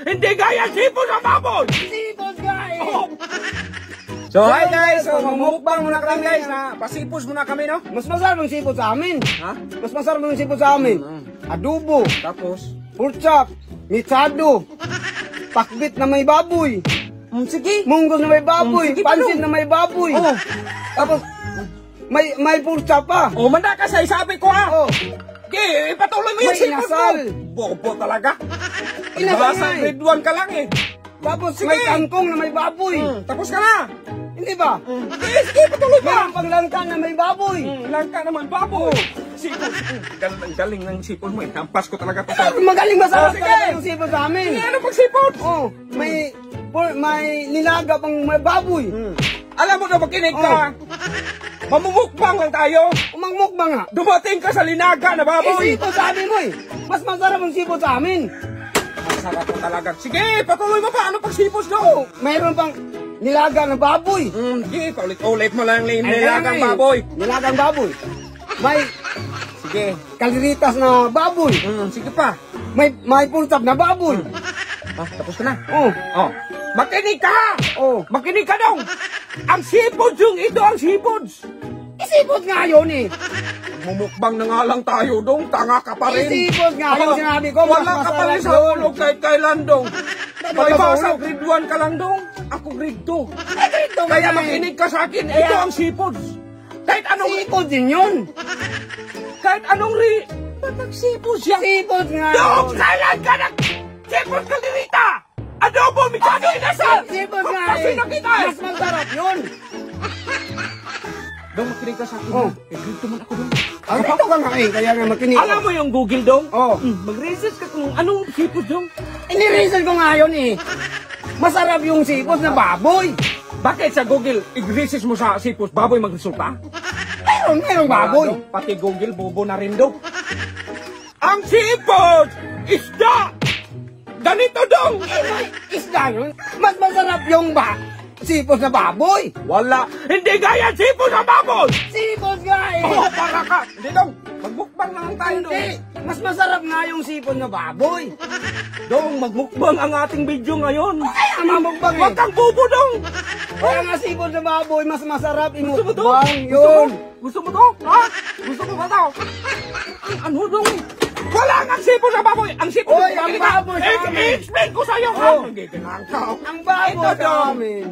Hindi gaya sipos sa baboy! Sipos nga eh! Oh. So hi guys, so mamukbang muna kami guys na pasipos muna kami no? Mas masarap ang sipos sa amin. Ha? Mas masarap ang sipos sa amin. Adobo, Tapos? pork chop, mitsado, pakbit na may baboy, Sige! munggos na may baboy, Sige, pansit Palong. na may baboy. Oh. Tapos, may pork chop pa. Oh, manda ka sa isabi ko ha! Oh, Okay, ipatuloy mo yung May sipos mo! inasal. Bobo talaga! Inasal Basta nga eh. grade 1 ka lang eh! tapos Sige. may kangkong na may baboy. Tapos ka na! Hindi ba? Sige, sige, patuloy pa! Mayroong panglangka na may baboy. Ilang ka naman, baboy! Sipos! Galing ng sipos mo eh. Hampas ko talaga to sa... Magaling masarap Oh, sige. talaga ang sipos sa amin. Ano pag sipos? Oh, may nilaga pang may baboy. Alam mo na makinig ka! Mamumukbang lang tayo! Umangmukbang nga. Dumating ka sa linaga na baboy! Sipos sa amin mo eh. Mas masarap ang sipos sa amin. Masarap mo talaga. Sige, patuloy mo pa! Ano pag sipos Oh, daw? mayroon pang nilaga na baboy. Sige, paulit-ulit mo lang yung Ay, nilagang ay, baboy. Nilagang baboy. May Sige. kaliritas na baboy. Sige pa. May pultap na baboy. Tapos ka na. Oh, Oh. Makinig ka! oh. Makinig ka dong! Ang seafoods yung ito ang seafoods! Isipos nga yun eh. Mumukbang na nga lang tayo dong, tanga ka pa rin! Isipos nga yung sinabi ko. Mas Wala ka pa rin masarap sa yun. ulog kahit kailan dong! Wala Diba sa sa ulog. grade 1 ka lang dong? Ako grade 2. Ito Kaya nga eh. makinig ka sa akin, ito ang seafoods! Kahit anong... Sipos din yun. Kahit anong Ba't nag-seafoods yan? Sipos nga Dong! yun. Kailan ka nag-seafoods kalirita? Adobo, mikado, inasal! Sipos nga Kasi eh. nakita eh! Mas masarap yun. Dong, makinig ka sa akin. Oh. Grade 2 man ako dong. Ang ito ka nga eh. Kaya nga makinig. Alam mo yung Google dong? Oh. Mag-research ka kung anong seafood dong. Inireason ko nga yun eh. Masarap yung sipos na baboy. Bakit sa Google, i-research mo sa seafood, baboy magresulta? Merong baboy. Dong, pati Google, bobo na rin dong. Ang seafood! Isda! Ganito dong! Isda yun. Mas masarap yung sipos na baboy. Wala! Hindi gaya seafood sa baboy! Sipos nga eh. Oh, para ka! Hindi dong! Magmukbang lang tayo dong! Hindi. Mas masarap nga yung sipos na baboy. Dong, magmukbang ang ating video ngayon! Kaya mamukbang eh. Huwag kang bobo dong! Kaya nga sipos na baboy, mas masarap Gusto mo to? imukbang Gusto mo? yun. Gusto mo to? Ha? Gusto mo ba to? Ano dong? Wala nga sipos sa baboy! Ang sipos Oy, ang baboy sa amin. I-explain ko sa'yo! Oh. Ha? Nagigilang ka! Ang baboy Ito, sa dong. amin.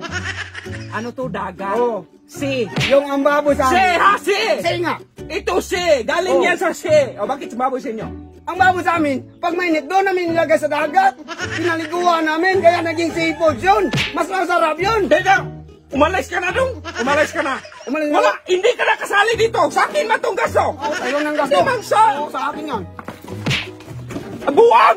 Ano to, dagat? Oh. Si! Yung ang baboy sa Si amin. ha, si! Si nga. Ito si! Galing Oh. yan sa si! O bakit sa baboy sa inyo? Ang baboy sa amin, pag mainit, doon namin nilagay sa dagat. Pinaliguan namin, kaya naging sipos yun. Mas masarap yun. Teka! Umalis ka na dong! Umalis ka na! Umalis na? Wala! Hindi ka na kasali dito! Sa akin na tong gaso! Oh, ayaw ng gasto. Hindi man sa- Oh, sa akin yan. Buwag!